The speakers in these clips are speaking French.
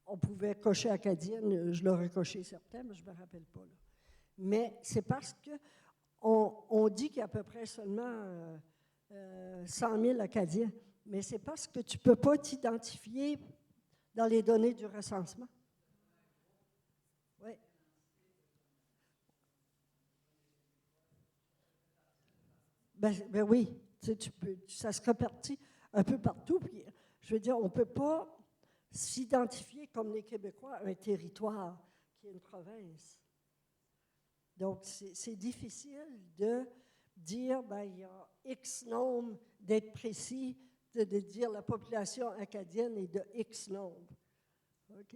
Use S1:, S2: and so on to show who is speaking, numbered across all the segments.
S1: on pouvait cocher acadienne, je l'aurais coché certain, mais je ne me rappelle pas. Là. Mais c'est parce qu'on dit qu'il y a à peu près seulement 100 000 Acadiens, mais c'est parce que tu ne peux pas t'identifier dans les données du recensement. Oui. Ben oui, tu peux, ça se répartit un peu partout. Puis, je veux dire, on ne peut pas s'identifier comme les Québécois à un territoire qui est une province. Donc, c'est difficile de dire, ben, il y a X nombre, d'être précis, de dire la population acadienne est de X nombre. OK?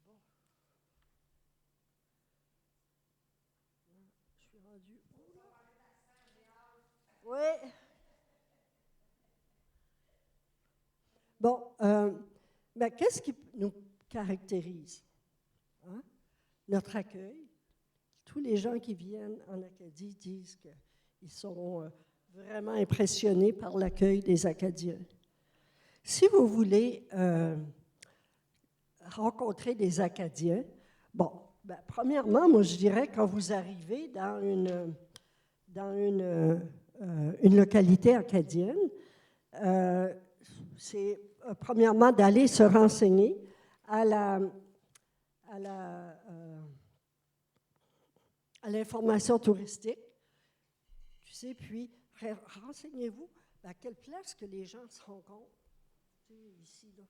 S1: Bon. Je suis rendue. Oui. Bon, ben, qu'est-ce qui nous caractérise? Hein? Notre accueil. Tous les gens qui viennent en Acadie disent qu'ils sont vraiment impressionnés par l'accueil des Acadiens. Si vous voulez rencontrer des Acadiens, bon, ben, premièrement, moi je dirais quand vous arrivez dans une localité acadienne, c'est premièrement d'aller se renseigner à l'information touristique, tu sais, puis renseignez-vous à quelle place que les gens se rencontrent. Tu sais, ici, là.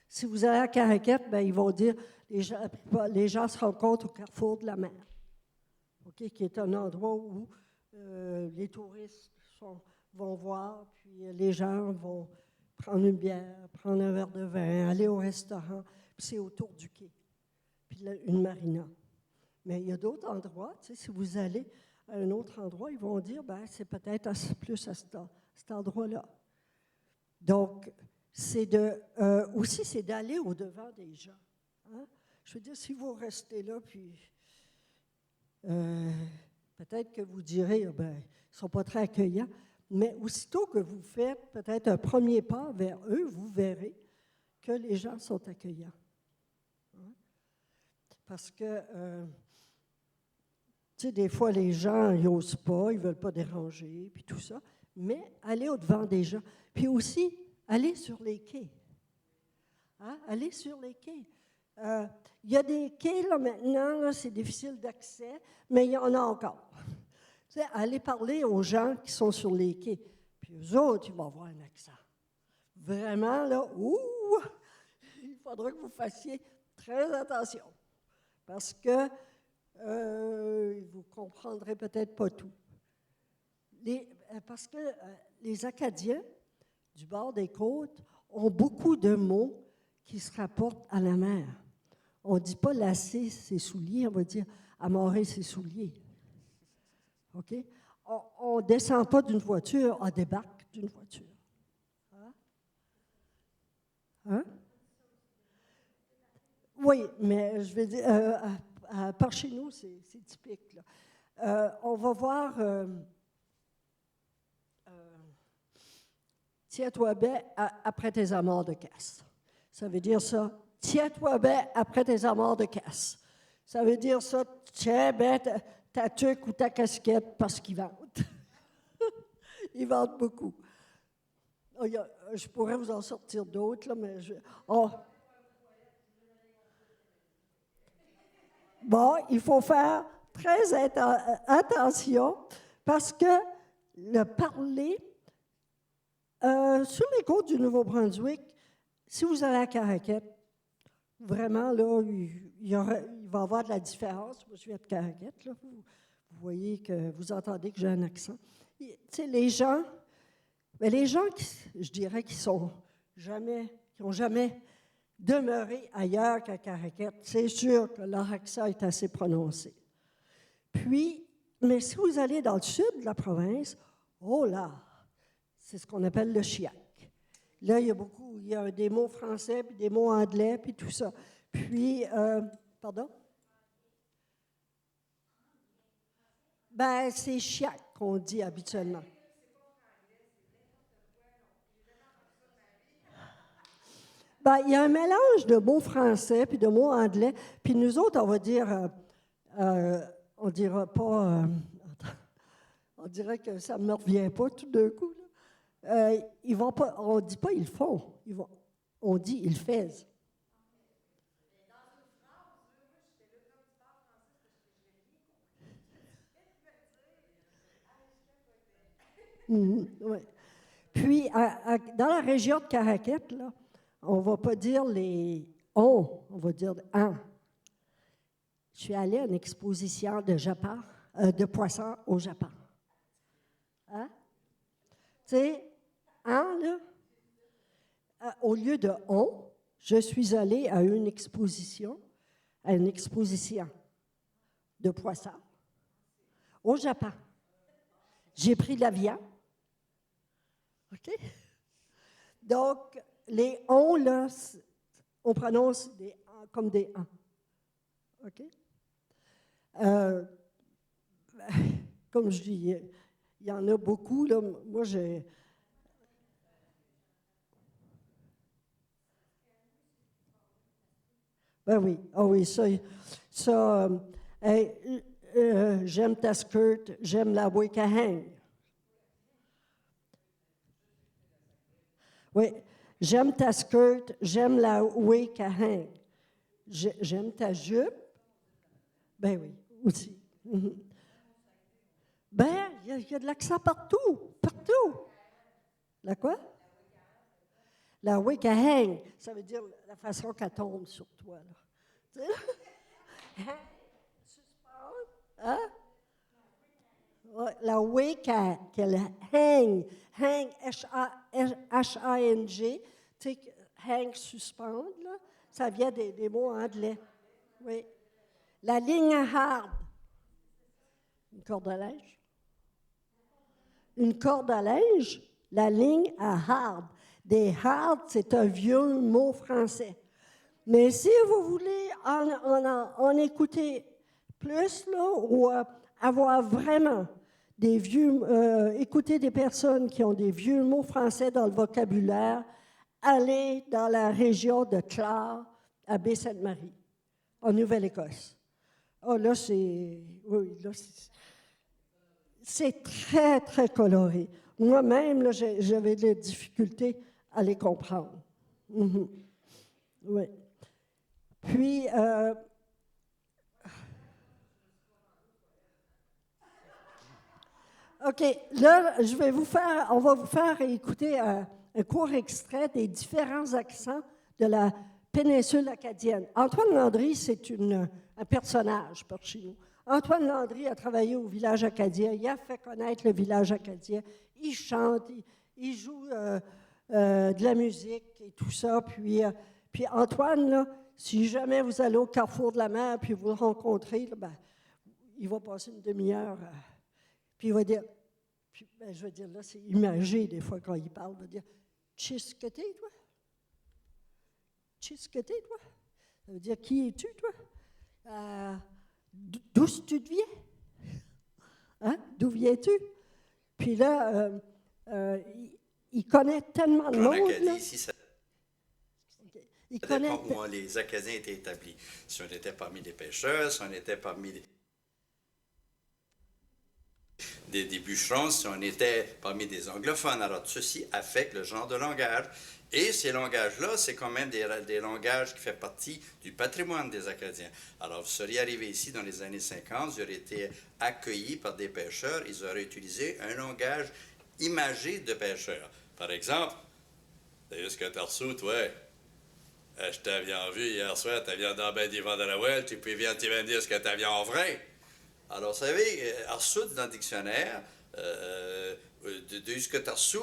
S1: Si vous allez à Caraquette, ben, ils vont dire les gens se rencontrent au carrefour de la mer, okay, qui est un endroit où les touristes vont voir, puis les gens vont prendre une bière, prendre un verre de vin, aller au restaurant, puis c'est autour du quai, puis là, une marina. Mais il y a d'autres endroits, tu sais, si vous allez à un autre endroit, ils vont dire, ben, c'est peut-être plus à cet endroit-là. Donc, aussi, c'est d'aller au-devant des gens. Hein? Je veux dire, si vous restez là, puis peut-être que vous direz, ben, ils ne sont pas très accueillants, mais aussitôt que vous faites peut-être un premier pas vers eux, vous verrez que les gens sont accueillants. Hein? Parce que, tu sais, des fois, les gens, ils n'osent pas, ils ne veulent pas déranger, puis tout ça, mais allez au-devant des gens. Puis aussi, allez sur les quais. Hein? Allez sur les quais. Il y a des quais, là, maintenant, là, c'est difficile d'accès, mais il y en a encore. Tu sais, allez parler aux gens qui sont sur les quais. Puis eux autres, ils vont avoir un accent. Vraiment, là, il faudra que vous fassiez très attention. Parce que vous ne comprendrez peut-être pas tout. Parce que les Acadiens du bord des côtes ont beaucoup de mots qui se rapportent à la mer. On ne dit pas lasser ses souliers, on va dire amarrer ses souliers. OK? On ne descend pas d'une voiture, on débarque d'une voiture. Hein? Hein? Oui, mais je vais dire, par chez nous, c'est typique. Là. On va voir tiens-toi bien après tes amours de casse. Ça veut dire ça. Tiens-toi bien après tes amours de casse. Ça veut dire ça. Tiens bien ta tuque ou ta casquette parce qu'ils vendent. Ils vendent beaucoup. Oh, je pourrais vous en sortir d'autres, là, mais Bon, il faut faire très attention parce que le parler sur les côtes du Nouveau-Brunswick, si vous allez à Caraquette, vraiment, là, il va y avoir de la différence. Moi, je suis à Caraquette, là. Vous voyez que vous entendez que j'ai un accent. Tu sais, les gens, je dirais, qui n'ont jamais demeuré ailleurs qu'à Caraquette, c'est sûr que leur accent est assez prononcé. Puis, mais si vous allez dans le sud de la province, oh là, c'est ce qu'on appelle le chiac. Là, il y a des mots français, puis des mots anglais, puis tout ça. Puis, pardon? Ben, c'est chiac qu'on dit habituellement. Ben, il y a un mélange de mots français puis de mots anglais. Puis nous autres, on va dire, on dira pas, on dirait que ça ne me revient pas tout d'un coup. Là. Ils vont pas, on ne dit pas ils font, on dit ils font. Ouais. Puis, dans la région de Caraquette, là, on ne va pas dire les on va dire un. Je suis allée à une exposition de poissons au Japon. Hein? Tu sais, là, au lieu de on, je suis allée à une exposition de poissons au Japon. J'ai pris l'avion. OK? Donc, les on, là, on prononce comme des en. OK? Comme je dis, il y en a beaucoup. Là. Moi, j'ai. Ben oui, ah oui, ça hey, j'aime ta skirt, j'aime la Wakahang. Oui, j'aime ta skirt, j'aime la Wakahang. J'aime ta jupe. Ben oui, aussi. Ben, il y a de l'accent partout, partout. La quoi? La Wakahang, ça veut dire la façon qu'elle tombe sur toi. Là. Hein? Ouais, la waka, qu'elle hang, H-A-N-G, tu sais, hang, suspendre, là, ça vient des mots anglais. Oui. La ligne hard, une corde à linge. Une corde à linge, la ligne à hard. Des hard, c'est un vieux mot français. Mais si vous voulez en écouter plus, là, ou avoir vraiment écouter des personnes qui ont des vieux mots français dans le vocabulaire, allez dans la région de Clare, à Baie-Sainte-Marie, en Nouvelle-Écosse. Oh, là, c'est très, très coloré. Moi-même, là, j'avais des difficultés à les comprendre. Oui. Puis, OK, là, on va vous faire écouter un court extrait des différents accents de la péninsule acadienne. Antoine Landry, c'est un personnage par chez nous. Antoine Landry a travaillé au village acadien, il a fait connaître le village acadien, il chante, il joue de la musique et tout ça. Puis Antoine, là, si jamais vous allez au carrefour de la mer puis vous le rencontrez, là, ben, il va passer une demi-heure. Puis il va dire, je veux dire, là, c'est imagé des fois quand il parle, il va dire, Chisqueté, toi? Chisqueté, toi? Ça veut dire, qui es-tu, toi? D'où tu viens? Hein? D'où viens-tu? Puis là, il connaît tellement de monde. En Acadie,
S2: si ça... Il connaît où les Acadiens étaient établis. Si on était parmi les pêcheurs, si on était parmi des bûcherons, si on était parmi des anglophones. Alors, ceci affecte le genre de langage. Et ces langages-là, c'est quand même des langages qui font partie du patrimoine des Acadiens. Alors, vous seriez arrivé ici dans les années 50, vous auriez été accueillis par des pêcheurs, ils auraient utilisé un langage imagé de pêcheurs. Par exemple, d'ailleurs, ce que tu as reçu, toi, je t'avais vu hier soir, tu viens dans ben des vents de la Well, tu peux bien te dire ce que tu en vrai. Alors, vous savez, reçu dans le dictionnaire, de ce que tu as reçu,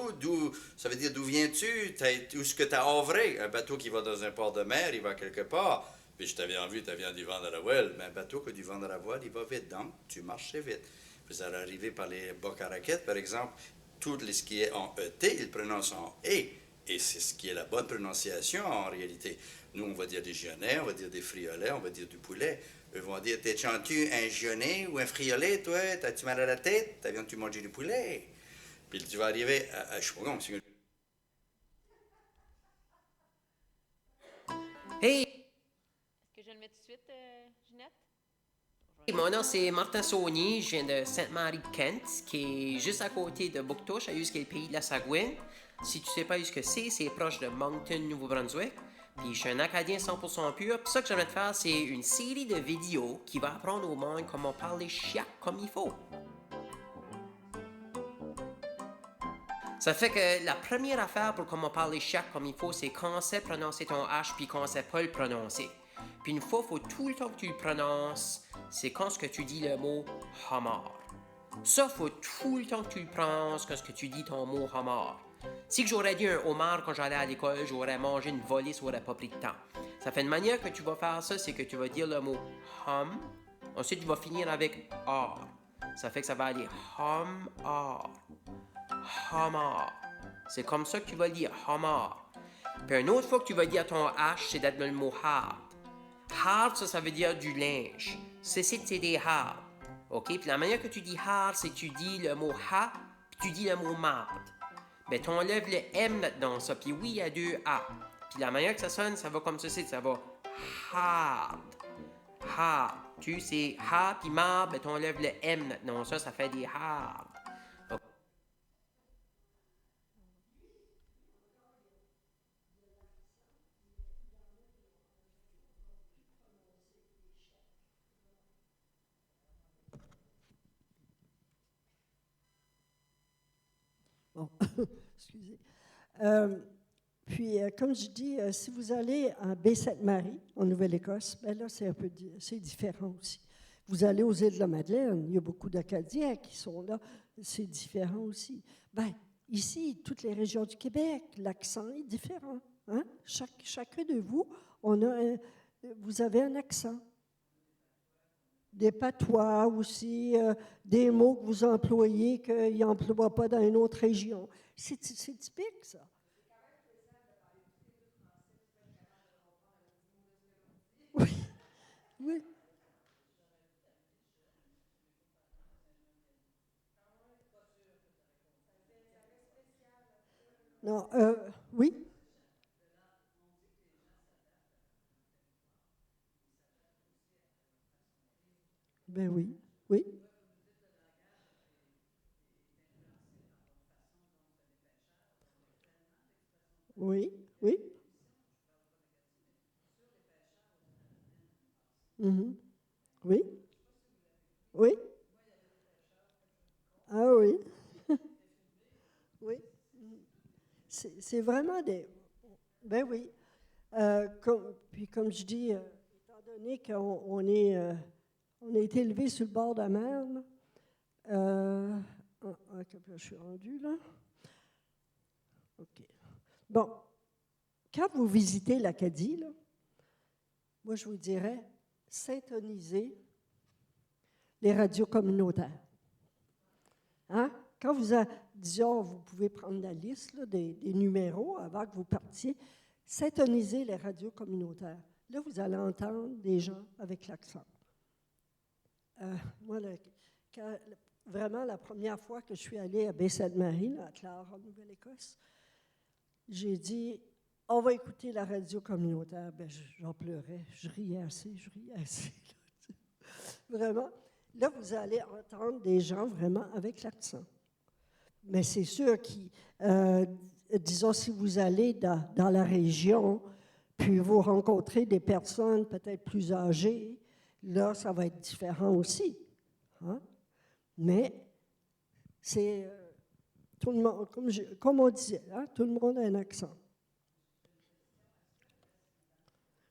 S2: ça veut dire d'où viens-tu, où ce que tu as vrai. Un bateau qui va dans un port de mer, il va quelque part. Puis je t'avais vu, tu viens du vent de la voile, mais un bateau qui a du vent de la voile, il va vite. Donc, tu marches vite. Vous allez arriver par les Boc-à-Raquettes, par exemple, tout ce qui est en ET, il prononce en E. Et c'est ce qui est la bonne prononciation en réalité. Nous, on va dire des gionets, on va dire des friolets, on va dire du poulet. Eux vont dire, t'es-tu un gionnet ou un friolet, toi? T'as-tu mal à la tête? Viens-tu manger du poulet? Puis tu vas arriver à je sais pas comment,
S3: Hey,
S4: Est-ce que je le mets tout de suite, Ginette?
S3: mon nom c'est Martin Saunier, je viens de Sainte-Marie-de-Kent, qui est juste à côté de Bouctouche, à qui est le pays de la Sagouine. Si tu sais pas où ce que c'est proche de Moncton, Nouveau-Brunswick. Puis je suis un Acadien 100% pur. Puis ça que j'aimerais te faire, c'est une série de vidéos qui va apprendre au monde comment parler chiac comme il faut. Ça fait que la première affaire pour comment parler chiac comme il faut, c'est commencer à prononcer ton H puis commencer à pas le prononcer. Puis une fois, il faut tout le temps que tu le prononces, c'est quand ce que tu dis le mot homard. Ça, faut tout le temps que tu le prononces quand ce que tu dis ton mot homard. Si que j'aurais dit un homard quand j'allais à l'école, j'aurais mangé une volée, ça aurait pas pris de temps. Ça fait une manière que tu vas faire ça, c'est que tu vas dire le mot hum, ensuite tu vas finir avec ar. Ça fait que ça va aller hum, ar. Homard. C'est comme ça que tu vas dire, homard. Puis une autre fois que tu vas dire ton H, c'est d'être dans le mot hard. Hard, ça veut dire du linge. Ceci, c'est des hard. OK? Puis la manière que tu dis hard, c'est que tu dis le mot ha, puis tu dis le mot marde. Ben, tu enlèves le M là-dedans, ça. Puis oui, il y a deux A. Puis la manière que ça sonne, ça va comme ceci, ça va hard. Hard. Tu sais, ha, puis marde, ben, tu enlèves le M là-dedans, ça fait des hard.
S1: Bon, excusez. Puis, comme je dis, si vous allez à Baie-Sainte-Marie, en Nouvelle-Écosse, ben là, c'est différent aussi. Vous allez aux îles de la Madeleine, il y a beaucoup d'Acadiens qui sont là, c'est différent aussi. Ben, ici, toutes les régions du Québec, l'accent est différent. Hein? Chacun de vous, vous avez un accent. Des patois aussi, des mots que vous employez qu'ils n'emploient pas dans une autre région. C'est typique, ça. Oui, oui. Non, oui. Ben oui, oui, oui, oui. Mhm. Oui, oui. Ah oui, oui. C'est vraiment des... Ben oui. Puis comme je dis, étant donné qu'on a été élevé sur le bord de la mer, là, je suis rendu là. OK. Bon, quand vous visitez l'Acadie, là, moi je vous dirais, syntonisez les radios communautaires. Hein? Quand disons, vous pouvez prendre la liste là, des numéros avant que vous partiez, syntonisez les radios communautaires. Là, vous allez entendre des gens avec l'accent. Moi, vraiment, la première fois que je suis allée à Baie-Sainte-Marie, à Clare, en Nouvelle-Écosse, j'ai dit, on va écouter la radio communautaire. Ben, j'en pleurais, je riais assez. Là. Vraiment. Là, vous allez entendre des gens vraiment avec l'accent. Mais c'est sûr disons, si vous allez dans la région, puis vous rencontrez des personnes peut-être plus âgées, là, ça va être différent aussi. Hein? Mais c'est tout le monde, comme on disait, hein, tout le monde a un accent.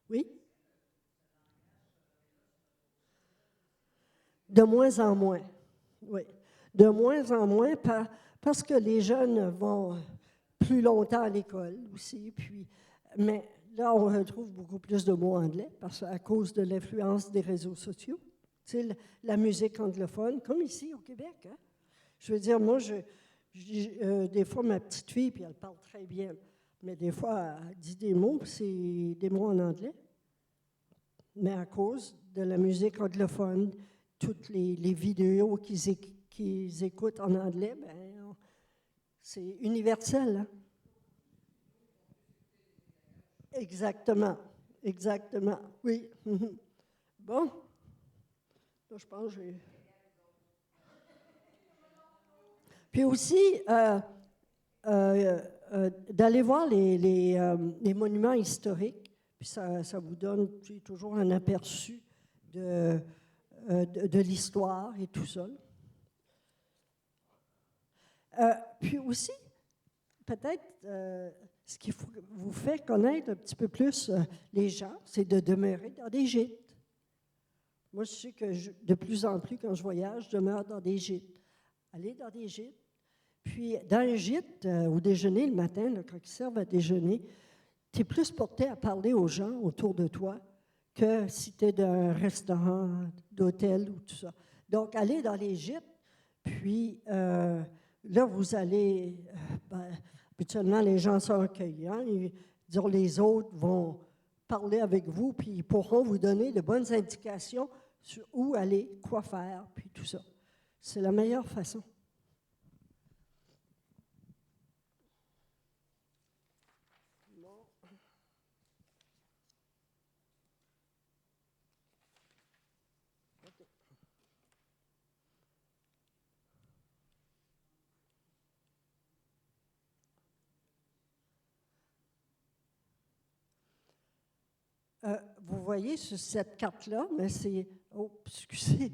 S1: Oui? De moins en moins. Oui. De moins en moins parce que les jeunes vont plus longtemps à l'école aussi. Mais là, on retrouve beaucoup plus de mots anglais à cause de l'influence des réseaux sociaux. Tu sais, la musique anglophone, comme ici au Québec. Hein? Je veux dire, moi, des fois, ma petite fille, puis elle parle très bien, mais des fois, elle dit des mots, c'est des mots en anglais. Mais à cause de la musique anglophone, toutes les vidéos qu'ils écoutent en anglais, ben, c'est universel. Hein? Exactement. Exactement, oui. Bon, là, je pense que j'ai... Puis aussi, d'aller voir les monuments historiques, puis ça vous donne toujours un aperçu de l'histoire et tout ça. Puis aussi, peut-être, ce qui vous fait connaître un petit peu plus les gens, c'est de demeurer dans des gîtes. Moi, je sais que de plus en plus, quand je voyage, je demeure dans des gîtes. Aller dans des gîtes. Puis, dans un gîte, au déjeuner le matin, là, quand ils servent à déjeuner, tu es plus porté à parler aux gens autour de toi que si tu es d'un restaurant, d'hôtel ou tout ça. Donc, aller dans les gîtes, puis là, vous allez... habituellement, les gens sont accueillants. Disons, les autres vont parler avec vous, puis ils pourront vous donner de bonnes indications sur où aller, quoi faire, puis tout ça. C'est la meilleure façon. Vous voyez sur cette carte-là, mais c'est... Oh, excusez.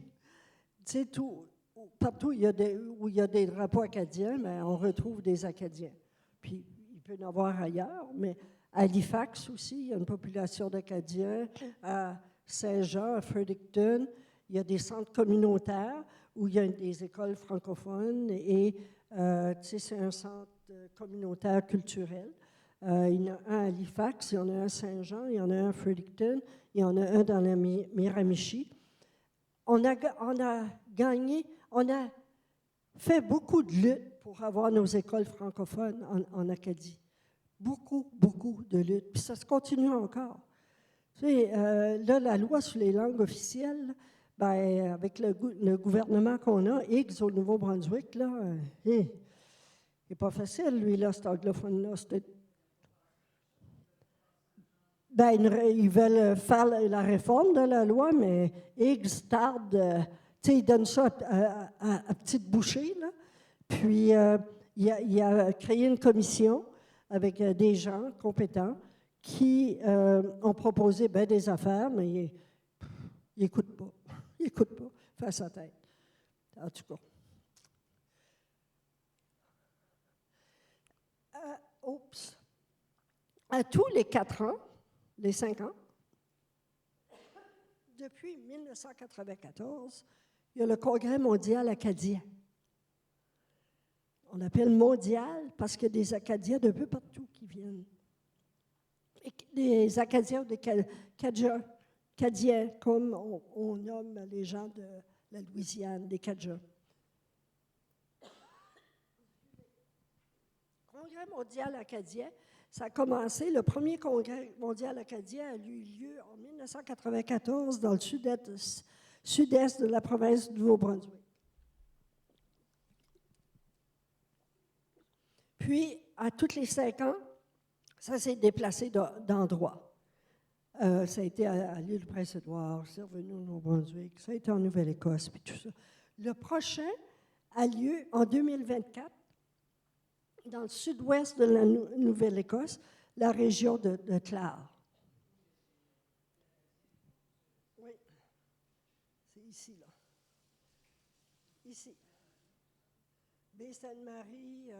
S1: Tu sais, partout où il y a des drapeaux acadiens, mais on retrouve des Acadiens. Puis, il peut y en avoir ailleurs, mais à Halifax aussi, il y a une population d'Acadiens. À Saint-Jean, à Fredericton, il y a des centres communautaires où il y a des écoles francophones et, tu sais, c'est un centre communautaire culturel. Il y en a un à Halifax, il y en a un à Saint-Jean, il y en a un à Fredericton, il y en a un dans la Miramichi. On a fait beaucoup de luttes pour avoir nos écoles francophones en Acadie. Beaucoup, beaucoup de luttes. Puis ça se continue encore. Tu sais, là, la loi sur les langues officielles, ben, avec le gouvernement qu'on a, Higgs au Nouveau-Brunswick, là, il n'est pas facile, lui, là, cet anglophone-là. Ben, ils veulent faire la réforme de la loi, mais Higgs tarde. Tu sais, il donne ça à petite bouchée, là. Puis, il a créé une commission avec des gens compétents qui ont proposé bien des affaires, mais il n'écoute pas. Il n'écoute pas. Il fait sa tête. En tout cas. Oups. À tous les 4 ans, les 5 ans, depuis 1994, il y a le Congrès mondial acadien. On l'appelle mondial parce qu'il y a des Acadiens d'un peu partout qui viennent. Et des Acadiens ou des Cadiens, comme on nomme les gens de la Louisiane, des Cajuns. Le Congrès mondial acadien, ça a commencé, le premier Congrès mondial acadien a eu lieu en 1994 dans le sud-est de la province du Nouveau-Brunswick. Puis, à tous les 5 ans, ça s'est déplacé d'endroit. Ça a été à l'île Prince-Édouard, c'est revenu au Nouveau-Brunswick, ça a été en Nouvelle-Écosse, puis tout ça. Le prochain a lieu en 2024 dans le sud-ouest de la Nouvelle-Écosse, la région de Clare. Oui, c'est ici, là. Ici. Baie Sainte-Marie,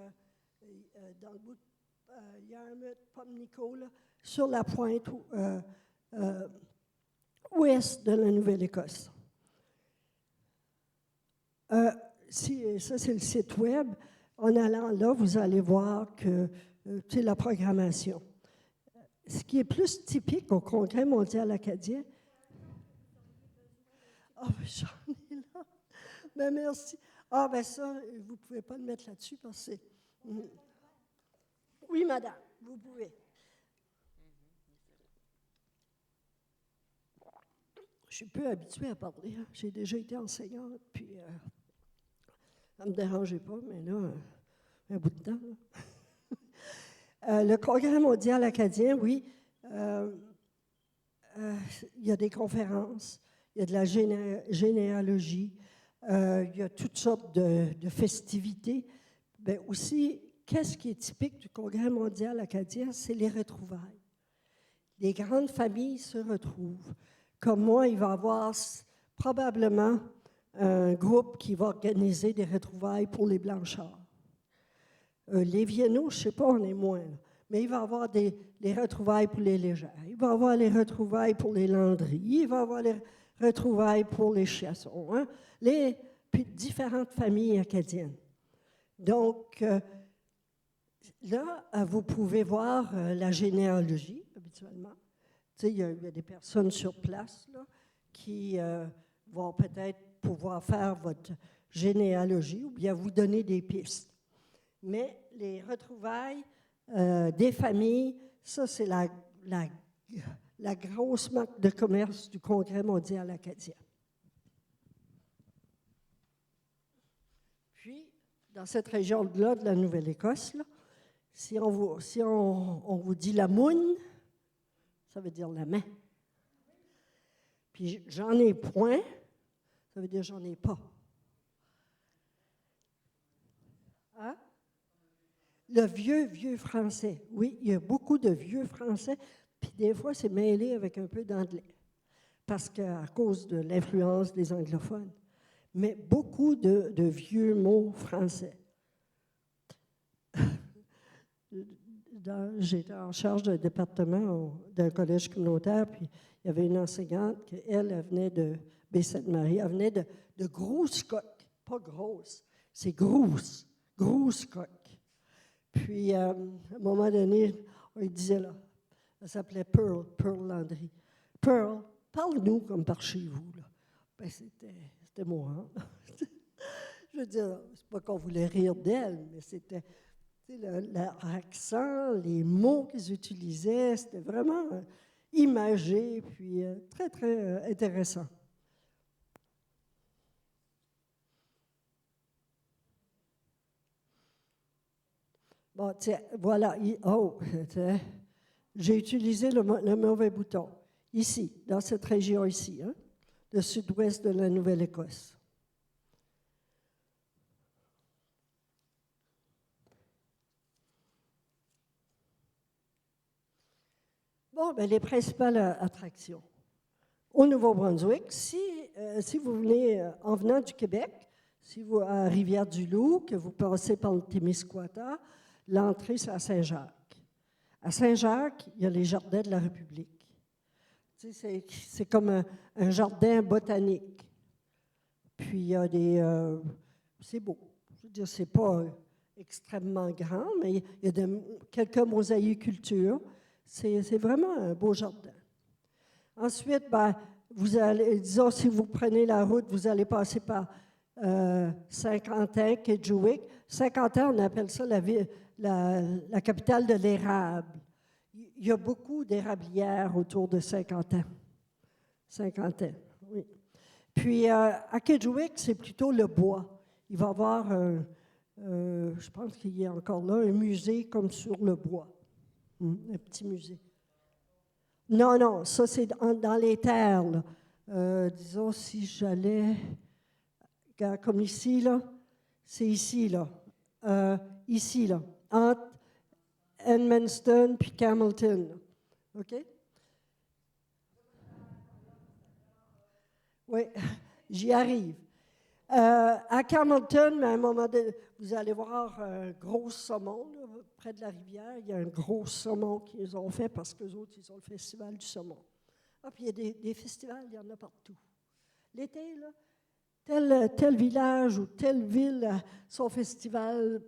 S1: dans le bout de Yarmouth, Pumlico, là, sur la pointe ouest de la Nouvelle-Écosse. Ça, c'est le site web. En allant là, vous allez voir que c'est la programmation. Ce qui est plus typique au Congrès mondial acadien. Ah, ben, j'en ai là. Ben, merci. Ah, ben ça, vous ne pouvez pas le mettre là-dessus parce que c'est... Oui, madame, vous pouvez. Je suis peu habituée à parler. Hein. J'ai déjà été enseignante, puis ça ne me dérangeait pas, mais là, un bout de temps. Le Congrès mondial acadien, oui, il y a des conférences, il y a de la généalogie, il y a toutes sortes de festivités. Bien aussi, qu'est-ce qui est typique du Congrès mondial acadien? C'est les retrouvailles. Les grandes familles se retrouvent. Comme moi, il va y avoir probablement un groupe qui va organiser des retrouvailles pour les Blanchards. Les Viennots, je ne sais pas, on est moins, là. Mais il va y avoir les retrouvailles pour les Légères, il va y avoir les retrouvailles pour les Landry, il va y avoir les retrouvailles pour les Chiasson, hein? Puis différentes familles acadiennes. Donc, là, vous pouvez voir la généalogie, habituellement. Tu sais, il y a des personnes sur place là, qui vont peut-être pouvoir faire votre généalogie ou bien vous donner des pistes. Mais les retrouvailles des familles, ça, c'est la grosse marque de commerce du Congrès mondial acadien. Puis, dans cette région-là de la Nouvelle-Écosse, là, si on vous dit la moune, ça veut dire la main. Puis, j'en ai point, ça veut dire j'en ai pas. Hein? Le vieux français. Oui, il y a beaucoup de vieux français, puis des fois, c'est mêlé avec un peu d'anglais, parce qu'à cause de l'influence des anglophones. Mais beaucoup de vieux mots français. J'étais en charge d'un département d'un collège communautaire, puis il y avait une enseignante qui, elle venait de Baie-Sainte-Marie, elle venait de Grouscoq, pas grosse, c'est Grousse Coq. Puis, à un moment donné, on lui disait là, elle s'appelait Pearl Landry. Pearl, parle-nous comme par chez vous. Là. Ben, c'était moi. Hein? Je veux dire, c'est pas qu'on voulait rire d'elle, mais c'était l'accent, les mots qu'ils utilisaient, c'était vraiment imagé, puis très, très intéressant. Bon, tiens, voilà. J'ai utilisé le mauvais bouton. Ici, dans cette région ici, hein, le sud-ouest de la Nouvelle-Écosse. Bon, bien, les principales attractions. Au Nouveau-Brunswick, si vous venez en venant du Québec, si vous à Rivière-du-Loup, que vous passez par le Témiscouata, l'entrée, c'est à Saint-Jacques. À Saint-Jacques, il y a les jardins de la République. Tu sais, c'est comme un jardin botanique. Puis, il y a c'est beau. Je veux dire, c'est pas extrêmement grand, mais il y a quelques mosaïcultures. C'est vraiment un beau jardin. Ensuite, ben, vous allez, disons, si vous prenez la route, vous allez passer par Saint-Quentin, Kedgewick. Saint-Quentin, on appelle ça la capitale de l'érable. Il y a beaucoup d'érablières autour de Saint-Quentin. Saint-Quentin, oui. Puis, à Kedgewick, c'est plutôt le bois. Il va y avoir, je pense qu'il y a encore là, un musée comme sur le bois. Un petit musée. Non, ça, c'est dans les terres, là. Disons, si j'allais, comme ici, là, c'est ici, là. Ici, là, entre Edmundston puis Campbellton. Là. OK? Oui, j'y arrive. À Campbellton, à un moment donné, vous allez voir un gros saumon, là, près de la rivière. Il y a un gros saumon qu'ils ont fait parce qu'eux autres, ils ont le festival du saumon. Ah, puis il y a des festivals, il y en a partout. L'été, là, tel village ou telle ville a son festival,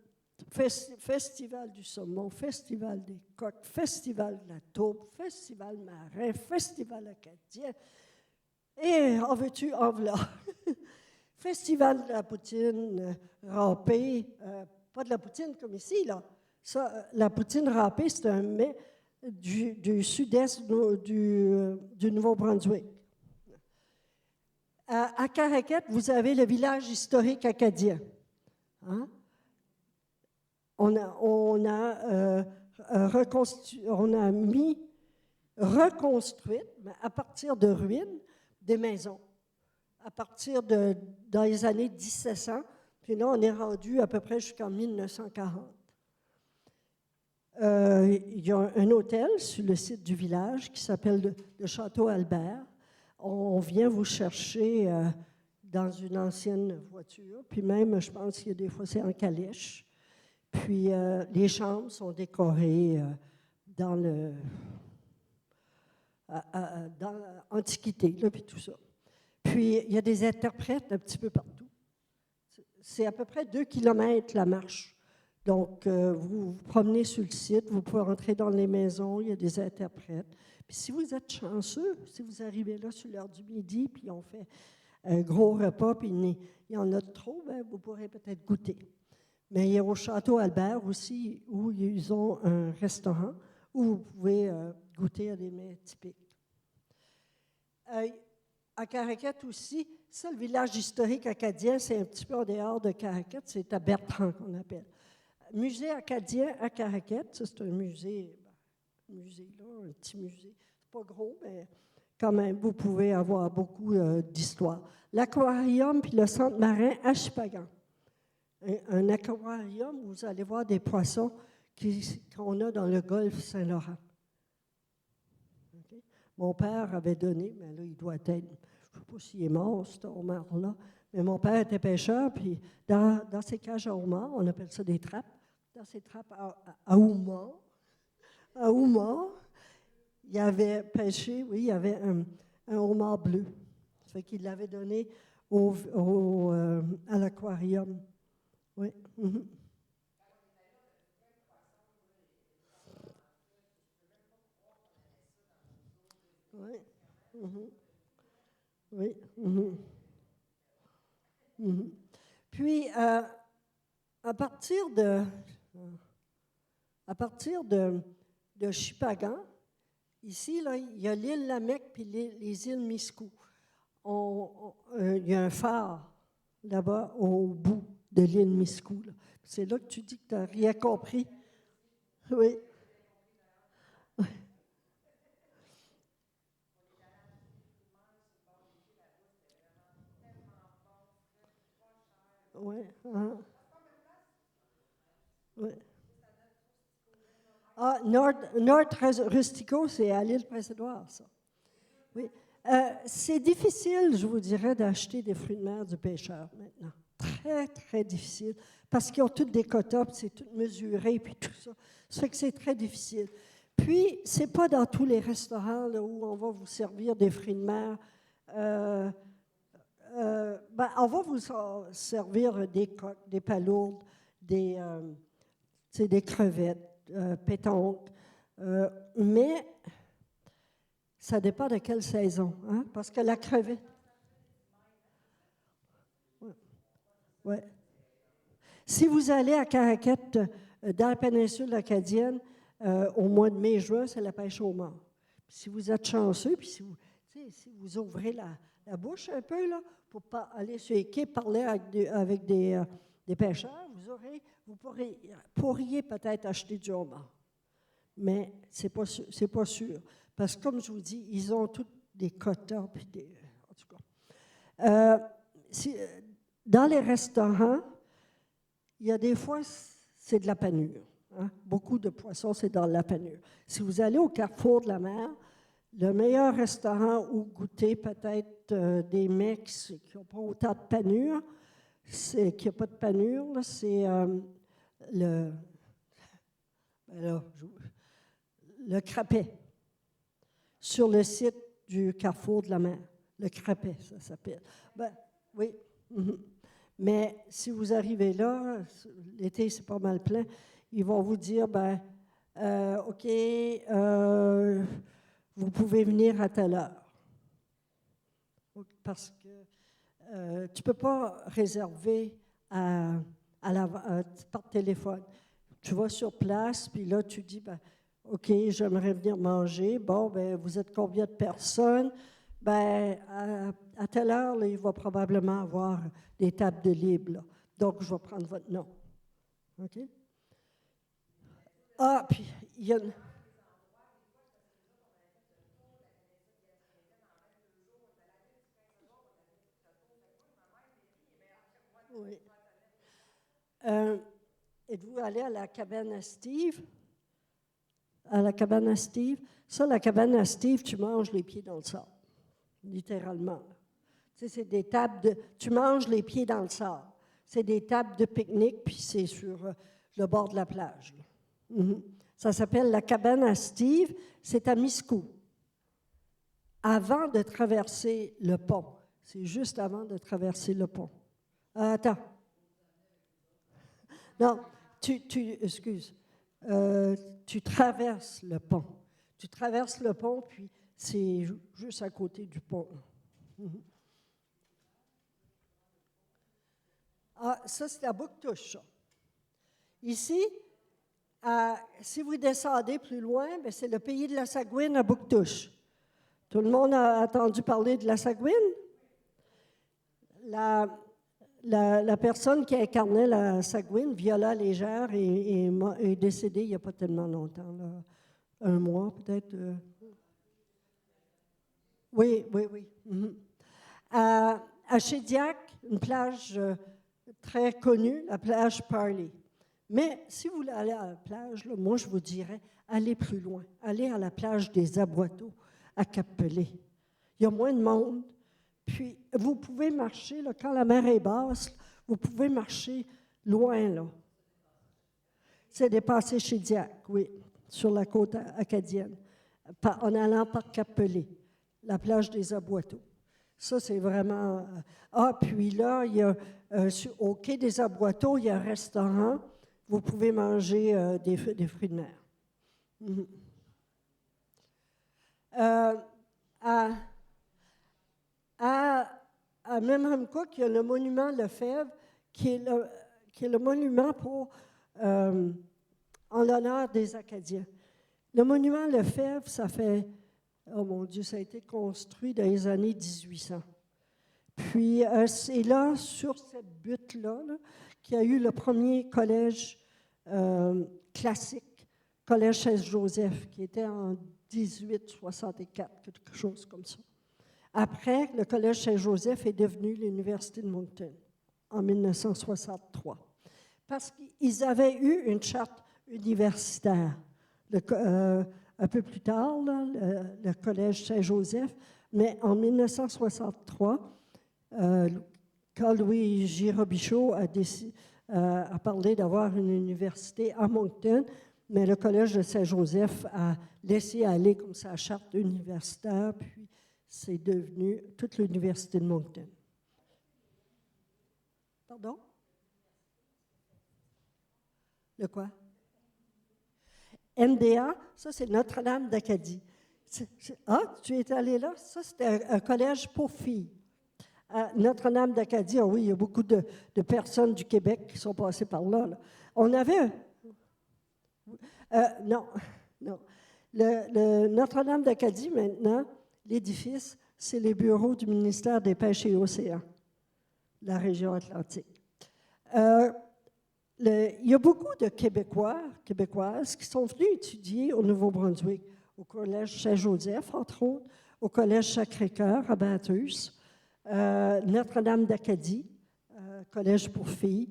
S1: festival du saumon, festival des coqs, festival de la taupe, festival marin, festival acadien. Et en veux-tu, en voilà. Festival de la poutine râpée, pas de la poutine comme ici, là. Ça, la poutine râpée, c'est un mets du sud-est du Nouveau-Brunswick. À Caraquette, vous avez le village historique acadien. Hein? On a mis reconstruites, mais à partir de ruines, des maisons. À partir dans les années 1700, puis là, on est rendu à peu près jusqu'en 1940. Il y a un hôtel sur le site du village qui s'appelle le Château Albert. On vient vous chercher dans une ancienne voiture, puis même, je pense qu'il y a des fois, c'est en calèche. Puis les chambres sont décorées dans l'Antiquité, là, puis tout ça. Puis il y a des interprètes un petit peu partout. C'est à peu près 2 kilomètres la marche. Donc, vous vous promenez sur le site, vous pouvez rentrer dans les maisons, il y a des interprètes. Puis si vous êtes chanceux, si vous arrivez là sur l'heure du midi, puis on fait un gros repas, puis il y en a trop, bien, vous pourrez peut-être goûter. Mais il y a au Château Albert aussi, où ils ont un restaurant, où vous pouvez goûter à des mets typiques. À Caraquet aussi, ça, le village historique acadien, c'est un petit peu en dehors de Caraquet, c'est à Bertrand qu'on appelle. Musée acadien à Caraquet, ça c'est un musée, là, un petit musée. C'est pas gros, mais quand même, vous pouvez avoir beaucoup d'histoire. L'aquarium puis le centre marin à Chupagan. Un aquarium où vous allez voir des poissons qu'on a dans le golfe Saint-Laurent. Okay? Mon père avait donné, mais là, il doit être, je ne sais pas s'il est mort, ce homard-là, mais mon père était pêcheur, puis dans ses cages à homards, on appelle ça des trappes, dans ces trappes à homards, il avait pêché, oui, il y avait un homard bleu. Ça fait qu'il l'avait donné à l'aquarium. Oui. Mm-hmm. Oui. Mm-hmm. Oui. Mm-hmm. Mm-hmm. Puis, à partir de Chupagan, ici, là, il y a l'île Lamec puis les îles Miscou. Il y a un phare là-bas au bout de l'île Miscou. Là. C'est là que tu dis que tu n'as rien compris. Oui. Oui. Oui. Ah, Nord Rustico, c'est à l'île Prince-Édouard, ça. Oui. C'est difficile, je vous dirais, d'acheter des fruits de mer du pêcheur maintenant. Très, très difficile. Parce qu'ils ont toutes des quotas, puis c'est tout mesuré, puis tout ça. Ça fait que c'est très difficile. Puis, ce n'est pas dans tous les restaurants là, où on va vous servir des fruits de mer. On va vous servir des coques, des palourdes, des crevettes, pétanques. Mais ça dépend de quelle saison. Hein? Parce que la crevette... Ouais. Si vous allez à Caraquet, dans la péninsule acadienne, au mois de mai-juin, c'est la pêche au mort. Si vous êtes chanceux, puis si vous ouvrez la bouche un peu, là, pour aller sur les quais, parler avec des pêcheurs, vous pourriez peut-être acheter du homard. Mais ce n'est pas sûr. Parce que, comme je vous dis, ils ont tous des quotas. Puis en tout cas. Dans les restaurants, il y a des fois, c'est de la panure. Hein? Beaucoup de poissons, c'est dans la panure. Si vous allez au Carrefour de la mer, le meilleur restaurant où goûter peut-être des mets qui n'ont pas autant de panure, qui n'a pas de panure, là, c'est le crapet. Sur le site du Carrefour de la mer. Le crapet, ça s'appelle. Oui. Mm-hmm. Mais si vous arrivez là, l'été, c'est pas mal plein, ils vont vous dire, OK, vous pouvez venir à telle heure. Parce que tu ne peux pas réserver par téléphone. Tu vas sur place, puis là, tu dis, OK, j'aimerais venir manger. Bon, vous êtes combien de personnes? À telle heure, là, il va probablement avoir des tables de libre. Là. Donc, je vais prendre votre nom. OK? Ah, puis il y a... Oui. Êtes-vous allé à la cabane à Steve? À la cabane à Steve? Ça, la cabane à Steve, tu manges les pieds dans le sable, littéralement. Tu sais, c'est des tables de... Tu manges les pieds dans le sable. C'est des tables de pique-nique, puis c'est sur le bord de la plage. Ça s'appelle la cabane à Steve. C'est à Miscou. Avant de traverser le pont. C'est juste avant de traverser le pont. Attends. Non, excuse. Tu traverses le pont. Tu traverses le pont, puis c'est juste à côté du pont. Ah, ça, c'est à Bouctouche, ça. Ici, si vous descendez plus loin, c'est le pays de la Sagouine à Bouctouche. Tout le monde a entendu parler de la Sagouine? La personne qui incarnait la Sagouine, Viola Légère, est décédée il n'y a pas tellement longtemps, là. 1 mois peut-être. Oui. À Chédiac, une plage très connue, la plage Parley. Mais si vous voulez aller à la plage, là, moi je vous dirais, allez plus loin. Allez à la plage des Aboiteaux, à Cap-Pelé. Il y a moins de monde. Puis, vous pouvez marcher, là, quand la mer est basse, vous pouvez marcher loin, là. C'est dépassé Chédiac, oui, sur la côte acadienne, en allant par Cap-Pelé, la plage des Aboiteaux. Ça, c'est vraiment... puis là, il y a, au quai des Aboiteaux, il y a un restaurant. Vous pouvez manger des fruits de mer. À Memramcook, il y a le monument Lefebvre, qui est le monument en l'honneur des Acadiens. Le monument Lefebvre, ça fait, oh mon Dieu, ça a été construit dans les années 1800. Puis, c'est là, sur cette butte-là, qu'il y a eu le premier collège classique, collège Saint-Joseph, qui était en 1864, quelque chose comme ça. Après, le collège Saint-Joseph est devenu l'Université de Moncton en 1963, parce qu'ils avaient eu une charte universitaire. Un peu plus tard, là, le collège Saint-Joseph, mais en 1963, quand Louis J. Robichaud a parlé d'avoir une université à Moncton, mais le collège de Saint-Joseph a laissé aller comme sa charte universitaire, puis c'est devenu toute l'université de Moncton. Pardon? Le quoi? NDA, ça c'est Notre-Dame d'Acadie. Tu es allé là? Ça, c'était un collège pour filles. Notre-Dame d'Acadie, oui, il y a beaucoup de personnes du Québec qui sont passées par là. On avait... non. Le Notre-Dame d'Acadie, maintenant, l'édifice, c'est les bureaux du ministère des Pêches et Océans, la région Atlantique. Il y a beaucoup de Québécoises qui sont venus étudier au Nouveau-Brunswick, au Collège Saint-Joseph, entre autres, au Collège Sacré-Cœur à Bathurst, Notre-Dame d'Acadie, Collège pour filles,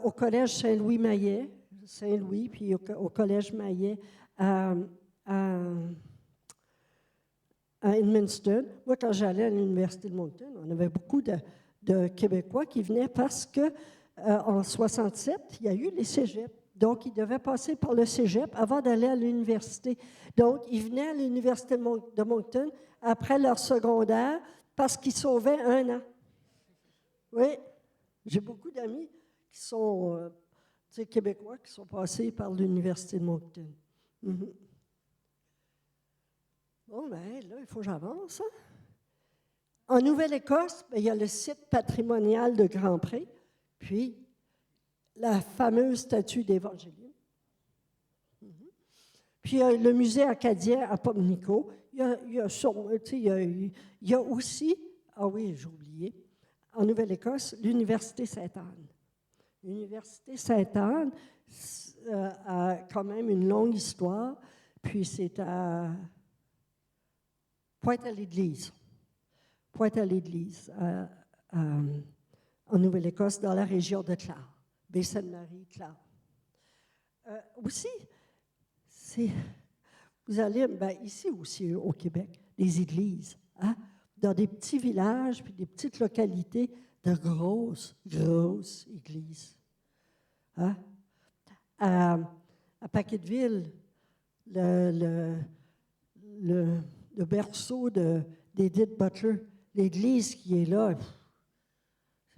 S1: au Collège Saint-Louis-Maillet, Saint-Louis, puis au Collège Maillet à Edmundston. Moi, quand j'allais à l'Université de Moncton, on avait beaucoup de Québécois qui venaient parce que en 67, il y a eu les cégeps. Donc, ils devaient passer par le cégep avant d'aller à l'université. Donc, ils venaient à l'Université de Moncton après leur secondaire parce qu'ils sauvaient 1 an. Oui, j'ai beaucoup d'amis qui sont Québécois qui sont passés par l'Université de Moncton. Bon, bien, là, il faut que j'avance. Hein? En Nouvelle-Écosse, il y a le site patrimonial de Grand-Pré, puis la fameuse statue d'Évangéline. Puis le musée acadien à Pamlico. Il y a aussi, ah oui, j'ai oublié, en Nouvelle-Écosse, l'Université Sainte-Anne. L'Université Sainte-Anne a quand même une longue histoire, puis c'est à Pointe-à-l'Église. Pointe-à-l'Église, en Nouvelle-Écosse, dans la région de Clare, Baie-Sainte-Marie, Clare. Aussi, vous allez, ici aussi au Québec, des églises, hein, dans des petits villages puis des petites localités, de grosses églises. Hein? À Paquetteville, le berceau d'Edith Butler, l'église qui est là,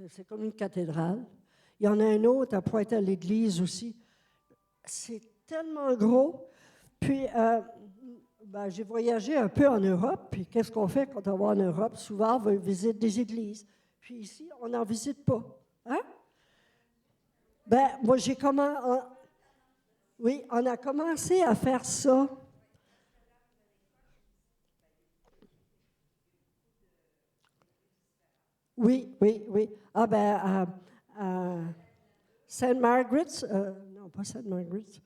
S1: c'est comme une cathédrale. Il y en a un autre à Pointe-à-l'Église aussi. C'est tellement gros. Puis, j'ai voyagé un peu en Europe. Puis, qu'est-ce qu'on fait quand on va en Europe? Souvent, on va visiter des églises. Puis ici, on n'en visite pas. Hein? Moi, oui, on a commencé à faire ça. Oui. À St. Margaret's, non, pas St. Margaret's.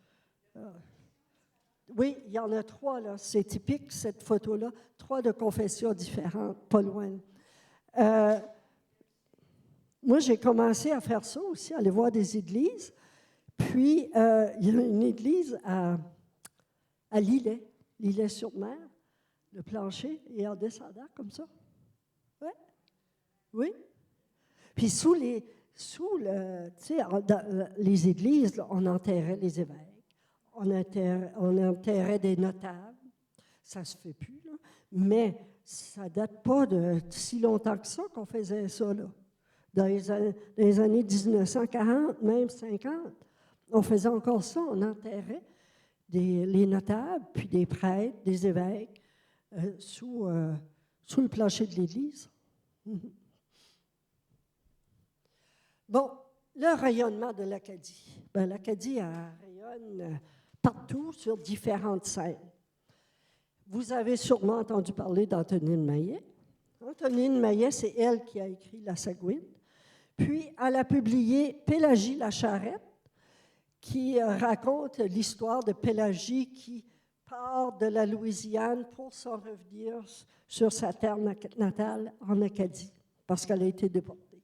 S1: Oui, il y en a 3, là. C'est typique, cette photo-là. 3 de confessions différentes, pas loin. Moi, j'ai commencé à faire ça aussi, aller voir des églises. Puis, il y a une église à Lillet-sur-Mer, le plancher, et en descendant comme ça. Ouais. Oui. Puis, dans les églises, là, on enterrait les évêques. On enterrait des notables. Ça ne se fait plus, là. Mais ça ne date pas de si longtemps que ça qu'on faisait ça, là. Dans les années 1940, même 50, on faisait encore ça. On enterrait les notables, puis des prêtres, des évêques, sous le plancher de l'église. Bon, le rayonnement de l'Acadie. L'Acadie rayonne partout sur différentes scènes. Vous avez sûrement entendu parler d'Antonine Maillet. Antonine Maillet, c'est elle qui a écrit La Sagouine. Puis, elle a publié Pélagie la Charrette, qui raconte l'histoire de Pélagie qui part de la Louisiane pour s'en revenir sur sa terre natale en Acadie, parce qu'elle a été déportée.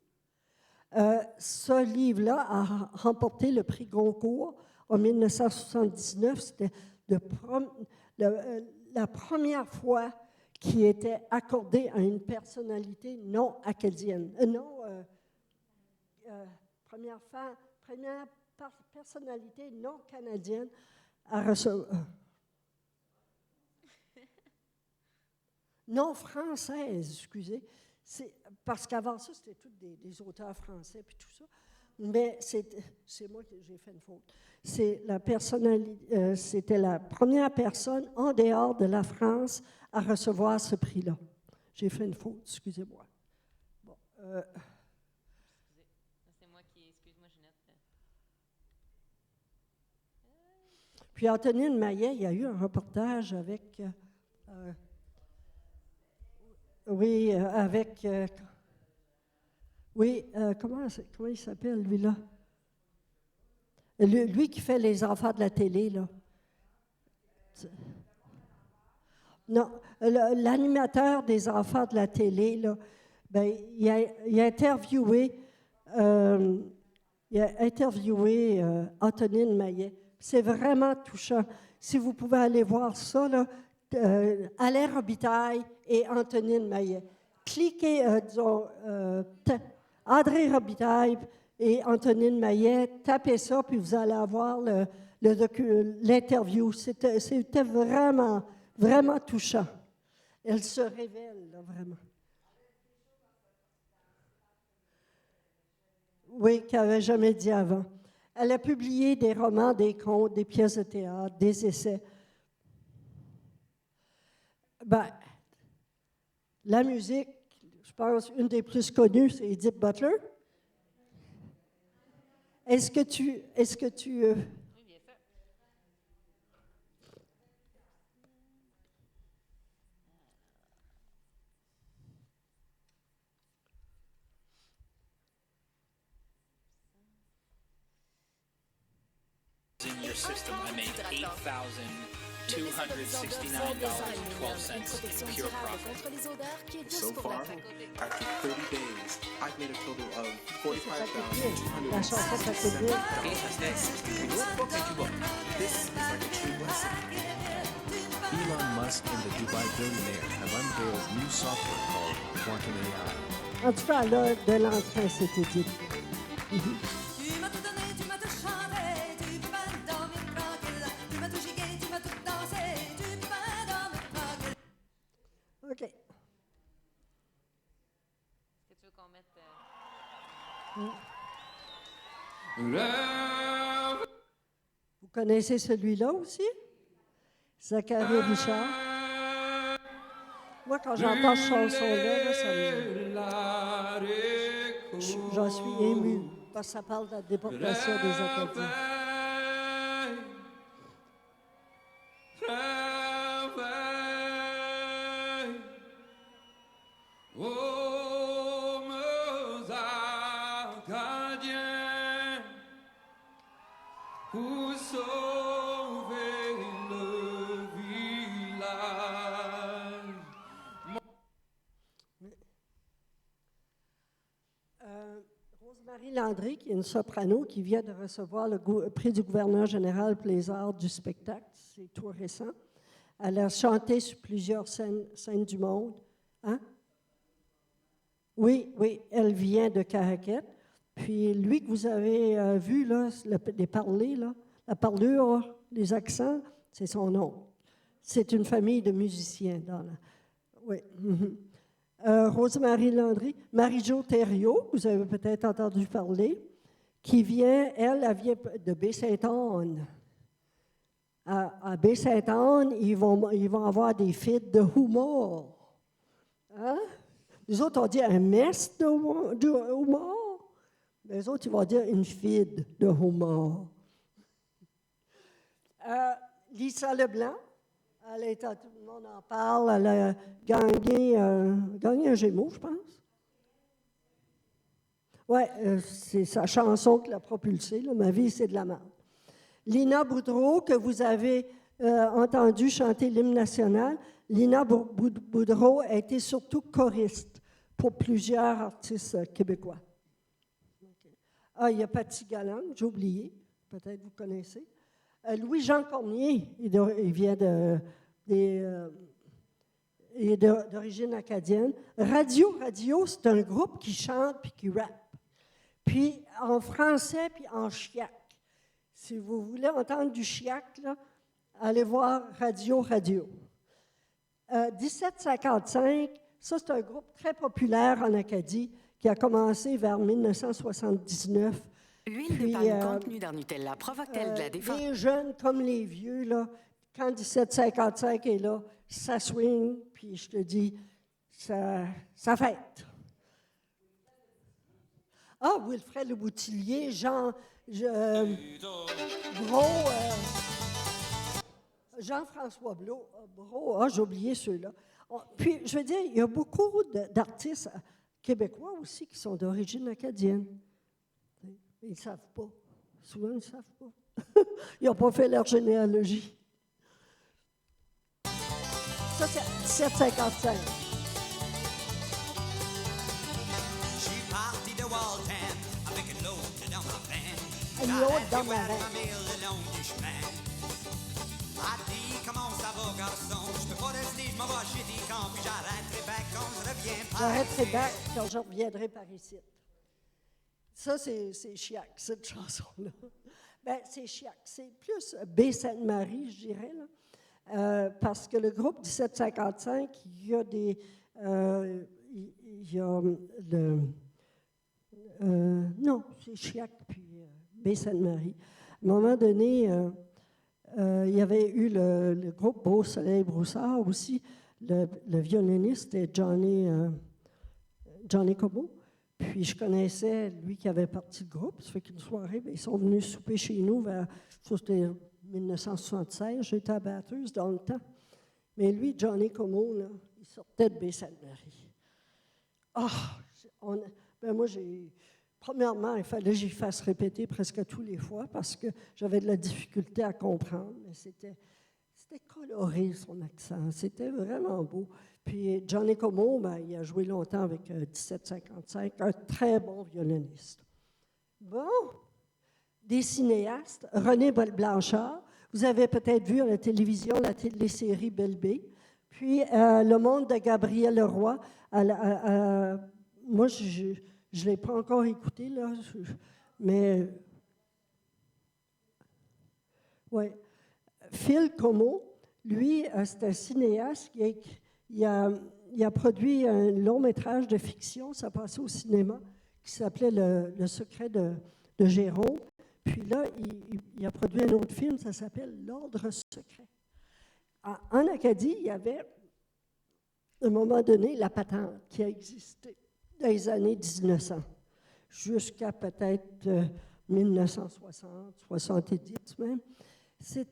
S1: Ce livre-là a remporté le prix Goncourt en 1979. C'était la première fois qui était accordé à une personnalité non acadienne. Première personnalité non canadienne à recevoir. Non française, excusez. Parce qu'avant ça, c'était tous des auteurs français puis tout ça. Mais c'est moi qui j'ai fait une faute. C'était la première personne en dehors de la France à recevoir ce prix-là. J'ai fait une faute, excusez-moi. Bon,
S4: c'est moi qui... Excuse-moi, Ginette.
S1: Puis Antonine Maillet, il y a eu un reportage avec... comment il s'appelle, lui-là? Lui qui fait les enfants de la télé, là. Non, l'animateur des enfants de la télé, là, il a interviewé Antonine Maillet. C'est vraiment touchant. Si vous pouvez aller voir ça, là, Alain Robitaille et Antonine Maillet. Cliquez, André Robitaille et Antonine Maillet, tapez ça, puis vous allez avoir l'interview. C'était vraiment, vraiment touchant. Elle se révèle, là, vraiment. Oui, qu'elle n'avait jamais dit avant. Elle a publié des romans, des contes, des pièces de théâtre, des essais. La musique, je pense, une des plus connues, c'est Edith Butler. Est-ce que tu
S4: Oui, bien sûr.
S5: in your system, I made $8,269.12 in pure profit.
S6: So far, after 30 days, I've made a total of
S1: La chanson, ça coûte bien.
S3: OK, ça c'était une autre fois que tu vas.
S6: This is like a true blessing.
S7: Elon Musk and the Dubai billionaire have unveiled new software called Quantum AI.
S1: En tout cas, là, de l'entrain, c'était dit.
S8: Tu m'as tout donné, tu m'as tout chanté, tu peux pas dormir tranquille. Tu m'as tout gigué, tu m'as tout dansé, tu peux pas dormir tranquille.
S1: OK.
S4: Est-ce que tu veux qu'on mette.
S1: Vous connaissez celui-là aussi? Zacharie Richard. Moi, quand j'entends cette chanson-là, là, ça me... J'en suis ému, parce que ça parle de la déportation des Acadiens. Rosemarie Landry, qui est une soprano, qui vient de recevoir le prix du gouverneur général pour les arts du spectacle, c'est tout récent. Elle a chanté sur plusieurs scènes du monde. Hein? Oui, elle vient de Caraquet. Puis lui que vous avez vu, là, les parler, là, la parlure, les accents, c'est son nom. C'est une famille de musiciens. Oui. Rosemarie Landry, Marie-Jo Thériault, vous avez peut-être entendu parler, qui vient, elle vient de Baie-Sainte-Anne. À Baie-Sainte-Anne, ils vont avoir des fêtes de humour. Hein? Les autres, on dit un mess de humour. Les autres, ils vont dire une fide de humour. Lisa Leblanc, elle est, tout le monde en parle, elle a gagné un Gémeaux, je pense. Oui, c'est sa chanson qui l'a propulsée, là, Ma vie, c'est de la merde. Lina Boudreau, que vous avez entendu chanter l'hymne national. Lina Boudreau a été surtout choriste pour plusieurs artistes québécois. Ah, il y a Paty Galland, j'ai oublié, peut-être vous connaissez. Louis-Jean Cormier, il vient d'origine acadienne. Radio, c'est un groupe qui chante puis qui rappe. Puis en français puis en chiac. Si vous voulez entendre du chiac, là, allez voir Radio. 1755, ça c'est un groupe très populaire en Acadie qui a commencé vers 1979.
S9: L'huile de palme contenue dans Nutella provoque-t-elle de la défense?
S1: Les jeunes comme les vieux, là, quand 1755 est là, ça swing, puis je te dis, ça fête. Ah, Wilfred Le Boutillier, Jean-François Brault, j'ai oublié ceux-là. Puis, je veux dire, il y a beaucoup d'artistes québécois aussi qui sont d'origine acadienne. Ils ne savent pas. Souvent, ils ne savent pas. Ils n'ont pas fait leur généalogie. Ça, c'est 1755.
S8: Je suis parti de Waltham avec une autre dans ma veine.
S1: Une autre dans ma veine.
S8: Le long du chemin. A dit comment ça va, garçon? Je peux pas rester, je m'en vais chez des camps, puis j'arrêterai back quand je reviens par
S1: J'arrêterai back quand je reviendrai par ici. Ça, c'est chiac, cette chanson-là. Bien, c'est chiac. C'est plus Baie-Sainte-Marie, je dirais, là. Parce que le groupe 1755, il y a des... non, c'est chiac, puis Baie-Sainte-Marie. À un moment donné, il y avait eu le groupe Beau Soleil Broussard aussi. Le violoniste est Johnny Comeau. Puis je connaissais lui qui avait parti le groupe. Ça fait qu'une soirée, bien, ils sont venus souper chez nous vers, c'était 1976. J'étais à Batteuse dans le temps. Mais lui, Johnny Comeau, là, il sortait de Baie-Sainte-Marie. Ben moi, j'ai premièrement, il fallait que j'y fasse répéter presque tous les fois parce que j'avais de la difficulté à comprendre, mais c'était coloré, son accent. C'était vraiment beau. Puis Johnny Como, ben, il a joué longtemps avec 1755, un très bon violoniste. Bon, des cinéastes, René Blanchard, vous avez peut-être vu à la télévision la télésérie Belle B. Puis Le Monde de Gabriel Leroy. Moi, je ne l'ai pas encore écouté, là, mais oui. Phil Como, lui, c'est un cinéaste il a produit un long métrage de fiction, ça passait au cinéma, qui s'appelait Le secret de Jérôme. Puis là, il a produit un autre film, ça s'appelle L'Ordre secret. En Acadie, il y avait, à un moment donné, la patente qui a existé dans les années 1900, jusqu'à peut-être 1960, 70 même.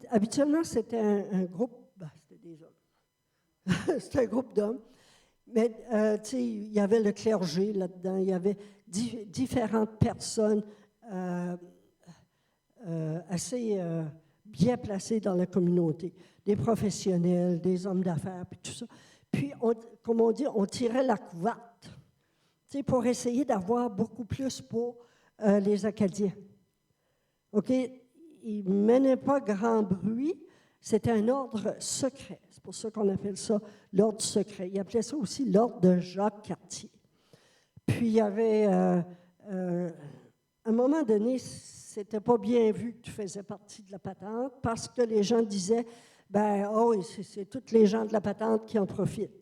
S1: Habituellement, c'était un groupe, c'était des hommes. C'était un groupe d'hommes. Mais, tu sais, il y avait le clergé là-dedans, il y avait différentes personnes assez bien placées dans la communauté. Des professionnels, des hommes d'affaires, puis tout ça. Puis, comme on dit, on tirait la couverte, tu sais, pour essayer d'avoir beaucoup plus pour les Acadiens. OK? Il ne menait pas grand bruit. C'était un ordre secret. C'est pour ça qu'on appelle ça l'ordre secret. Il appelait ça aussi l'ordre de Jacques-Cartier. Puis, il y avait, à un moment donné, c'était pas bien vu que tu faisais partie de la patente parce que les gens disaient, ben, oh, c'est tous les gens de la patente qui en profitent.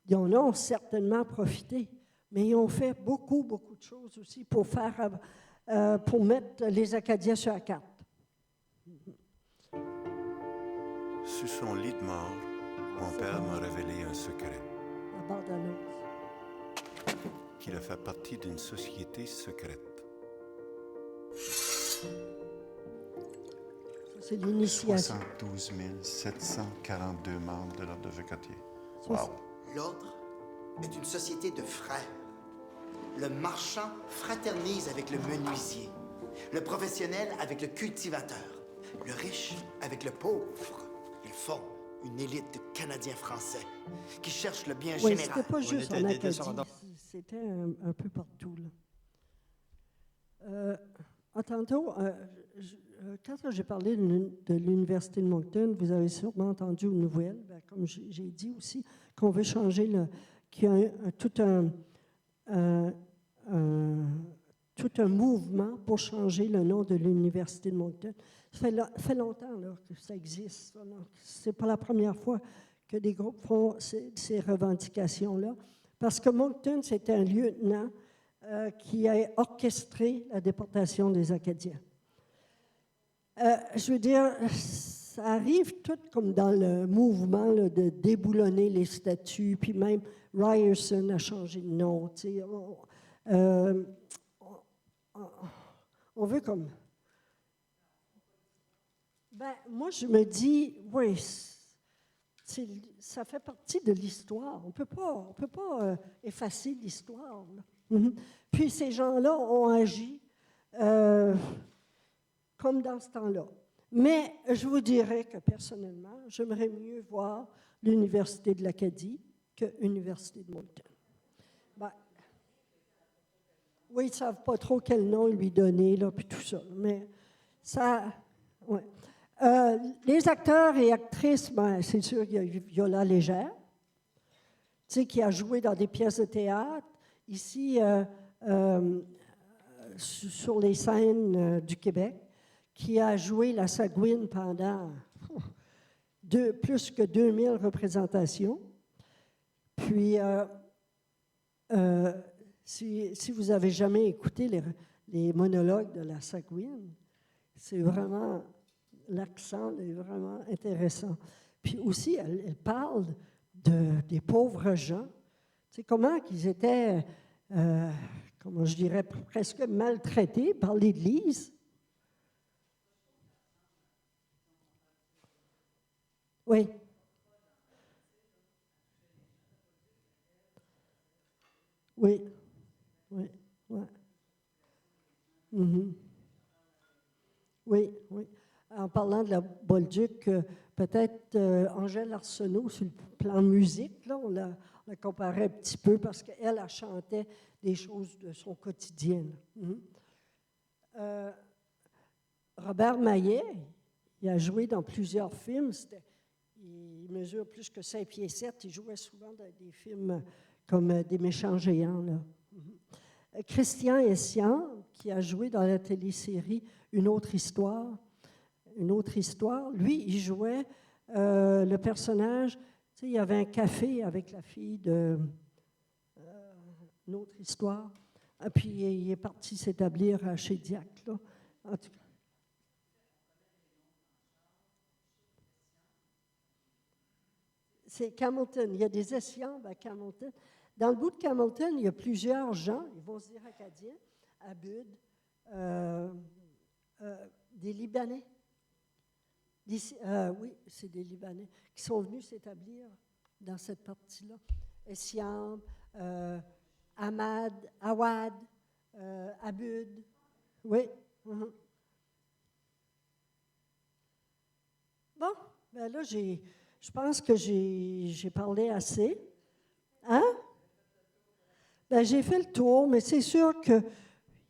S1: Ils en ont certainement profité, mais ils ont fait beaucoup, beaucoup de choses aussi pour mettre les Acadiens sur la carte.
S10: Sur son lit de mort, mon père m'a révélé un secret.
S1: La bande-annonce.
S10: Qu'il a fait partie d'une société secrète.
S1: Ça, c'est l'initiation.
S10: 72 742 membres de l'ordre de Jacques-Cartier.
S1: Wow.
S11: L'ordre est une société de frères. Le marchand fraternise avec le menuisier, le professionnel avec le cultivateur, le riche avec le pauvre. Ils forment une élite de Canadiens français qui cherchent le bien général.
S1: C'était pas juste en Acadie, c'était un peu partout. Tantôt, quand j'ai parlé de l'Université de Moncton, vous avez sûrement entendu aux nouvelles, comme j'ai dit aussi, qu'on veut changer, qu'il y a tout un mouvement pour changer le nom de l'Université de Moncton. Ça fait longtemps là, que ça existe. Ce n'est pas la première fois que des groupes font ces revendications-là. Parce que Moncton, c'était un lieutenant qui a orchestré la déportation des Acadiens. Je veux dire, ça arrive tout comme dans le mouvement là, de déboulonner les statuts, puis même Ryerson a changé de nom. Tu sais, on veut comme... Ben, moi, je me dis, oui, ça fait partie de l'histoire. On ne peut pas effacer l'histoire. Mm-hmm. Puis ces gens-là ont agi comme dans ce temps-là. Mais je vous dirais que personnellement, j'aimerais mieux voir l'Université de l'Acadie que l'Université de Moncton. Ben, oui, ils ne savent pas trop quel nom lui donner, là, puis tout ça. Mais ça, ouais. Les acteurs et actrices, ben, c'est sûr qu'il y a Viola Légère, tu sais, qui a joué dans des pièces de théâtre, ici, sur les scènes du Québec, qui a joué la Sagouine pendant plus que 2000 représentations. Puis, si vous n'avez jamais écouté les monologues de la Sagouine, c'est vraiment... L'accent est vraiment intéressant. Puis aussi, elle parle des pauvres gens. Tu sais, comment qu'ils étaient, comment je dirais, presque maltraités par l'Église. Oui. Oui. Oui. Ouais. Mhm. Oui, oui. En parlant de la Bolduc, peut-être Angèle Arsenault, sur le plan musique, là, on la comparait un petit peu parce qu'elle, elle chantait des choses de son quotidien. Mhm. Robert Maillet, il a joué dans plusieurs films. Il mesure plus que 5 pieds 7. Il jouait souvent dans des films comme Des méchants géants. Là. Mhm. Christian Essian, qui a joué dans la télésérie Une autre histoire. Une autre histoire. Lui, il jouait le personnage. Tu sais, il y avait un café avec la fille de Une autre histoire. Et puis, il est parti s'établir chez Diac. Là. En tout cas. C'est Camelton. Il y a des Essians à Camelton. Dans le bout de Camelton, il y a plusieurs gens, ils vont se dire acadiens, Abud, des Libanais. Oui, c'est des Libanais qui sont venus s'établir dans cette partie-là. Essiam, Ahmad, Awad, Abud. Oui. Mm-hmm. Bon, ben là, je pense que j'ai parlé assez. Hein? Ben, j'ai fait le tour, mais c'est sûr qu'il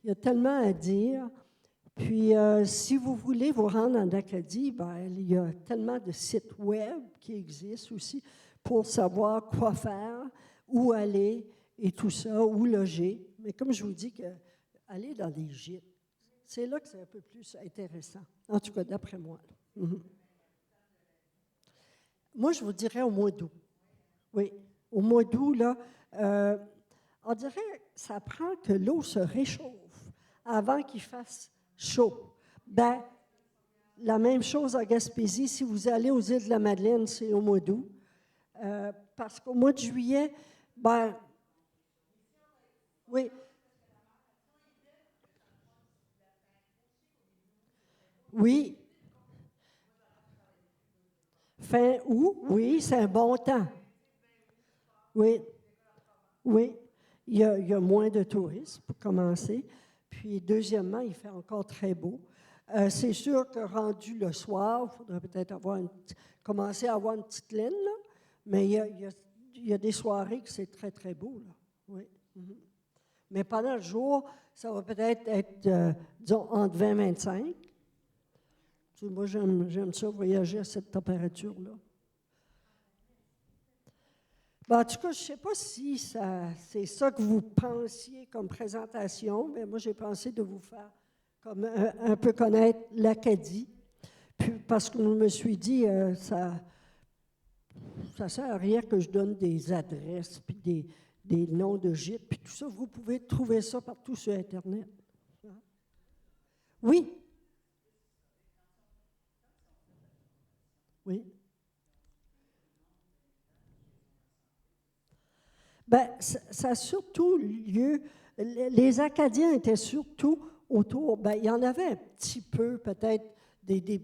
S1: y a tellement à dire. Puis, si vous voulez vous rendre en Acadie, ben, il y a tellement de sites web qui existent aussi pour savoir quoi faire, où aller et tout ça, où loger. Mais comme je vous dis, aller dans des gîtes, c'est là que c'est un peu plus intéressant. En tout cas, d'après moi. Mm-hmm. Moi, je vous dirais au mois d'août. Oui, au mois d'août, là, on dirait que ça prend que l'eau se réchauffe avant qu'il fasse chaud. Ben, la même chose à Gaspésie. Si vous allez aux îles de la Madeleine, c'est au mois d'août. Parce qu'au mois de juillet, ben, oui. Oui. Fin août, oui, c'est un bon temps. Oui. Oui. Il y a moins de touristes, pour commencer. Puis, deuxièmement, il fait encore très beau. C'est sûr que rendu le soir, il faudrait peut-être commencer à avoir une petite laine, là. Mais il y a des soirées que c'est très, très beau, là. Oui. Mm-hmm. Mais pendant le jour, ça va peut-être être, disons, entre 20 et 25. Moi, j'aime ça, voyager à cette température-là. Ben, en tout cas, je ne sais pas si c'est ça que vous pensiez comme présentation, mais moi, j'ai pensé de vous faire comme un peu connaître l'Acadie. Puis, parce que je me suis dit, ça ne sert à rien que je donne des adresses, puis des noms de gîtes, puis tout ça. Vous pouvez trouver ça partout sur Internet. Oui? Oui. Bien, ça a surtout lieu, les Acadiens étaient surtout autour, bien, il y en avait un petit peu peut-être des